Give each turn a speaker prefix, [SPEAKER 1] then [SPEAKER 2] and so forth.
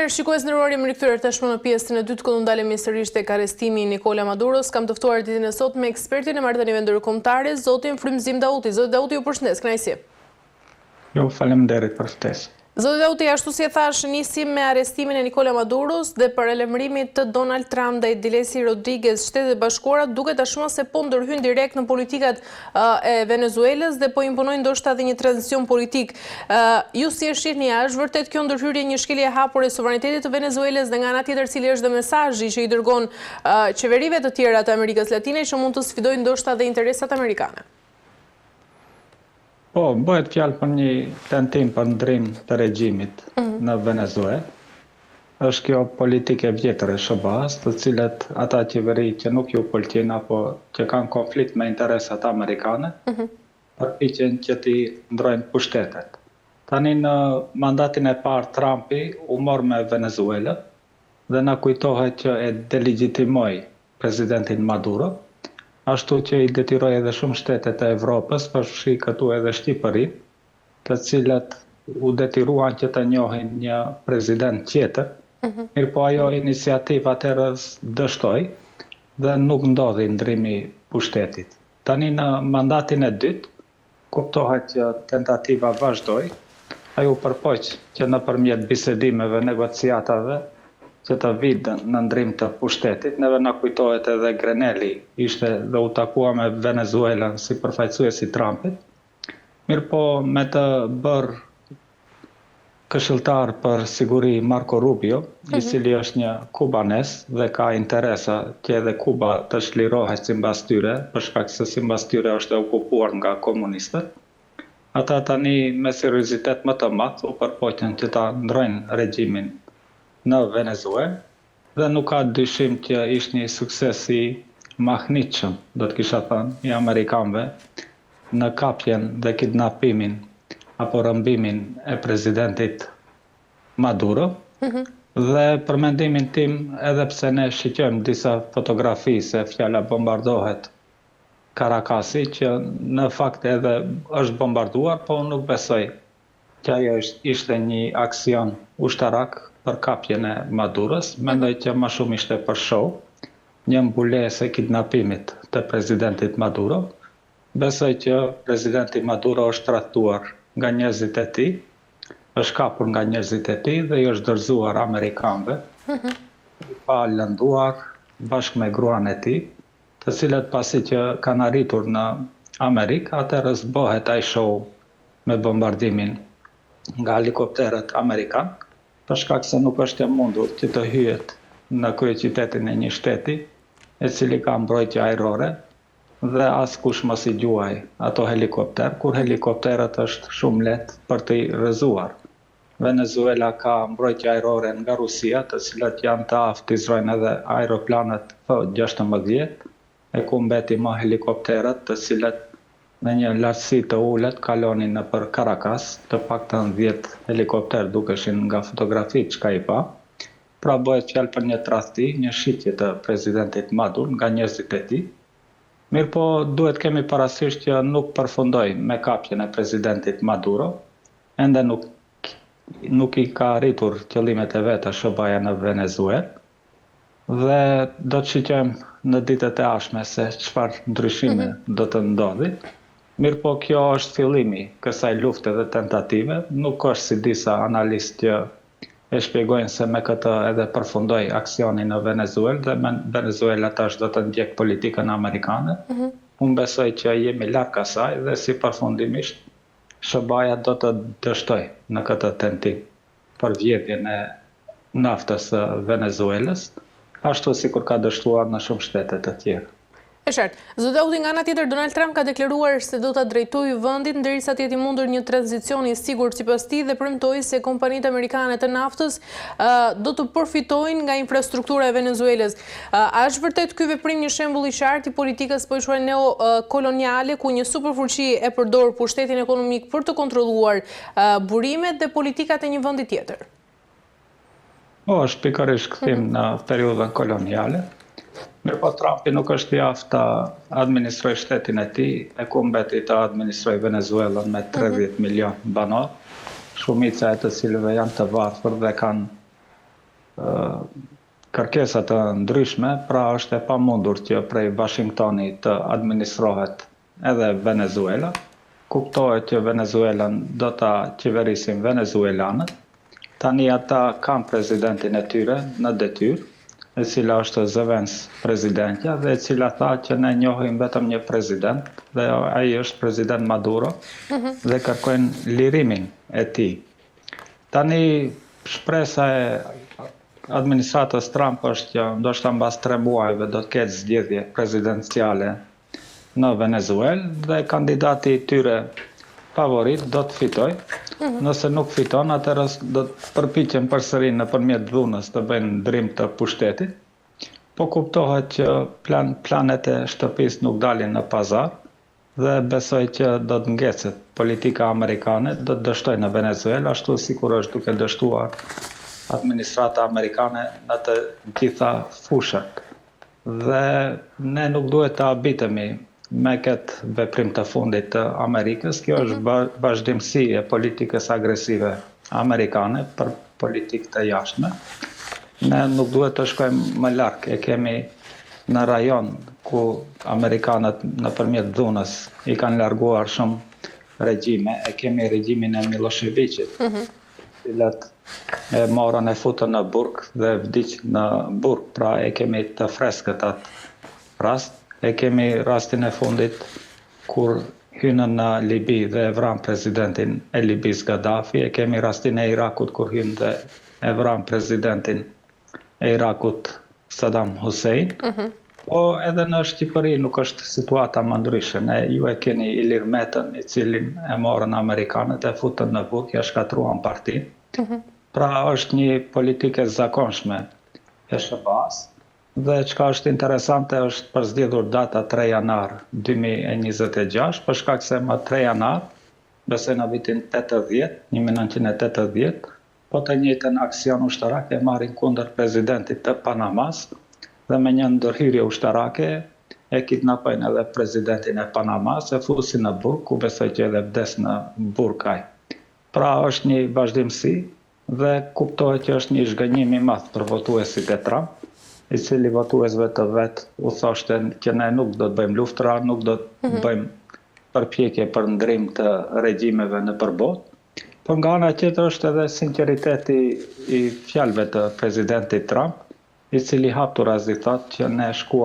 [SPEAKER 1] Mirëmëngjes, shikues nderuar, jemi rikthyer tashmë në pjesën e dytë ku do ndalemi sërish tek arrestimi i Nikola Maduros. Kam të ftuar ditën e sot me ekspertin e marrëdhënieve ndërkombëtare, zotin Frymëzim Dauti. Zoti Dauti, ju përshëndes, kënaqësi.
[SPEAKER 2] Jo, faleminderit për ftesën.
[SPEAKER 1] Zoti Dauti, ashtu si e thash, nisim me arrestimin e Nikola Maduros dhe paralajmërimit të Donald Trump ndaj Delcy Rodriguez, Shtetet e Bashkuara duket tashmë se po ndërhyn direkt në politikat e Venezuelës dhe po imponojnë ndoshta edhe një tranzicion politik. Ju si e shihni, a është vërtet kjo ndërhyrje një shkelje e hapur e suverenitetit të Venezuelës dhe nga ana tjetër cili është dhe mesazhi që i dërgon qeverive të tjera të Amerikës Latine që mund të sfidojnë ndoshta dhe interesat amerikane?
[SPEAKER 2] Po, bëhet fjalë për një tentim për ndrim të regjimit në Venezuelë. Është kjo politike vjetër e SBA-s, të cilët ata qeveri që nuk ju pëlqejnë apo që kanë konflikt me interesat amerikane, përpiqen që t'i ndrojnë pushtetet. Tani në mandatin e parë Trumpi u mor me Venezuelën dhe na kujtohet që e delegjitimoi presidentin Maduro, ashtu që i detyroi edhe shumë shtetet e Evropës, përfshi këtu edhe Shqipërinë, të cilat u detyruan që të njohin një president tjetër, mirë po ajo iniciativë atëherë dështoi dhe nuk ndodhi ndrimi pushtetit. Tani në mandatin e dytë, kuptohet që tentativa vazhdoi, ai u përpoq që nëpërmjet bisedimeve, negociatave, që të vidë në ndrim të pushtetit. Neve na kujtohet edhe Grenelli ishte dhe u takua me Venezuelën si përfaqësuesi Trumpit. Mirë po me të bërë këshilltar për siguri Marco Rubio, i cili është një kubanes dhe ka interesa që edhe Kuba të çlirohet sipas tyre, për shkak se sipas tyre është e okupuar nga komunistët. Ata tani me seriozitet më të madh u përpoqën që ta ndrojnë regjimin në Venezuelë dhe nuk ka dyshim që ishte një sukses i mahnitshëm, do të kisha thënë, i amerikanëve në kapjen dhe kidnapimin apo rrëmbimin e presidentit Maduro. Dhe për mendimin tim, edhe pse ne shiqojmë disa fotografi se fjala bombardohet Karakasi, që në fakt edhe është bombarduar, po nuk besoj që ajo ishte një aksion ushtarak për kapjen e Maduros. Mendoj që më shumë ishte për show, një mbulesë e kidnapimit të presidentit Maduro. Besoj që presidenti Maduro është trahtuar nga njerëzit e tij, është kapur nga njerëzit e tij dhe i është dorëzuar amerikanëve, pa lënduar bashkë me gruan e tij, të cilët pasi që kanë arritur në Amerikë, atëherë zbohet ai show me bombardimin nga helikopterët amerikanë, për shkak se nuk është e mundur që të hyjet në kryeqytetin e një shteti, e cili ka mbrojtje ajrore, dhe askush mos i gjuaj ato helikopter, kur helikopterët është shumë lehtë për të rrëzuar. Venezuela ka mbrojtje ajrore nga Rusia, të cilat janë të aftë të izrojnë edhe aeroplanet F-16, e ku mbeti më helikopterët, të cilat në një lartësi të ulët kalonin nëpër Caracas, të paktën 10 helikopter dukeshin nga fotografitë çka i pa. Pra bëhet fjalë për një tradhti, një shitje të presidentit Maduro nga njerëzit e tij. Mirë po duhet kemi parasysh që nuk përfundoi me kapjen e presidentit Maduro, ende nuk i ka arritur qëllimet e veta SBA-ja në Venezuelë, dhe do të shiqojmë në ditët e ardhshme se çfarë ndryshime do të ndodhi. Mirë po kjo është fillimi kësaj lufte dhe tentative, nuk është si disa analistë që e shpjegojnë se me këtë edhe përfundoi aksioni në Venezuelë dhe Venezuela tash do të ndjek politikën amerikane. Unë besoj që jemi larg asaj dhe si përfundimisht SBA-ja do të dështoj në këtë tentim për vjedhjen e naftës së Venezuelës, ashtu sikur ka dështuar në shumë shtete të tjera.
[SPEAKER 1] E qartë. Zoti Dauti, nga ana tjetër, Donald Trump ka deklaruar se do ta drejtojë vendin derisa të jetë i mundur një tranzicion i sigurt sipas tij dhe premtoi se kompanitë amerikane të naftës do të përfitojnë nga infrastruktura e Venezuelës. A është vërtet ky veprim një shembull i qartë i politikës po quajtur neokoloniale, ku një superfuqi e përdor pushtetin ekonomik për të kontrolluar burimet dhe politikat e një vendi tjetër?
[SPEAKER 2] Po, është pikërisht kthim në periudhën koloniale. Mirë po Trumpi nuk është i aftë ta administroj shtetin e tij, e ku mbeti ta administroj Venezuelën me 30 milion banor, shumica e të cilëve janë të varfër dhe kanë kërkesa të ndryshme, pra është e pamundur që prej Washingtoni të administrohet edhe Venezuela. Kuptohet që Venezuelan do ta qeverisin venezuelanët. Tani ata kanë presidentin e tyre në detyrë, e cila është zëvendës presidentja dhe e cila tha që ne njohim vetëm një president dhe ai është president Maduro dhe kërkojnë lirimin e tij. Tani shpresa e administratës Trump është që ndoshta mbas 3 muajve do të ketë zgjedhje presidenciale në Venezuelë dhe kandidati i tyre favorit do të fitoj. Nëse nuk fiton, atëherë do të përpiqen përsëri nëpërmjet dhunës të bëjnë ndrim të pushtetit. Po kuptohet që planet e shtëpisë nuk dalin në pazar dhe besoj që do të ngecet politika amerikane, do të dështojë në Venezuelë, ashtu sikur është duke dështuar administrata amerikane në të gjitha fushat. Dhe ne nuk duhet të habitemi me këtë veprim të fundit të Amerikës. Kjo është vazhdimsi e politikës agresive amerikane për politikë të jashtme. Ne nuk duhet të shkojmë më larg. E kemi në rajon ku amerikanët nëpërmjet dhunës i kanë larguar shumë regjime. E kemi regjimin e Miloševićit, cilat e morën e futën në burg dhe vdiq në burg. Pra e kemi të freskët atë rast. E kemi rastin e fundit kur hynën në Libi dhe e vran presidentin e Libis Gaddafi. E kemi rastin e Irakut kur hynë dhe e vran presidentin e Irakut Saddam Hussein. Po edhe në Shqipëri nuk është situata më ndryshe. Ju e keni Ilir Metën, i cilin e morën amerikanët e futën në burg, ja shkatruan partinë. Pra është një politike zakonshme e SBA-s. Dhe çka është interesante është përzgjedhur data 3 janar 2026, për shkak se më 3 janar, besoj në vitin 1980, po të njëjtën aksion ushtarak e marrin kundër presidentit të Panamas dhe me një ndërhyrje ushtarake e kidnapojnë edhe presidentin e Panamas, e fusin në burg, ku besoj që edhe vdes në burg ai. Pra është një vazhdimsi dhe kuptohet që është një zhgënjim i madh për votuesit e Trump, i cili votuesve të vetë u thoshte që ne nuk do të bëjmë luftra, nuk do të bëjmë përpjekje për ndrim të regjimeve në përbot. Po nga ana tjetër është edhe sinqeriteti i fjalëve të presidentit Trump, i cili hapturazi thotë që ne shkuam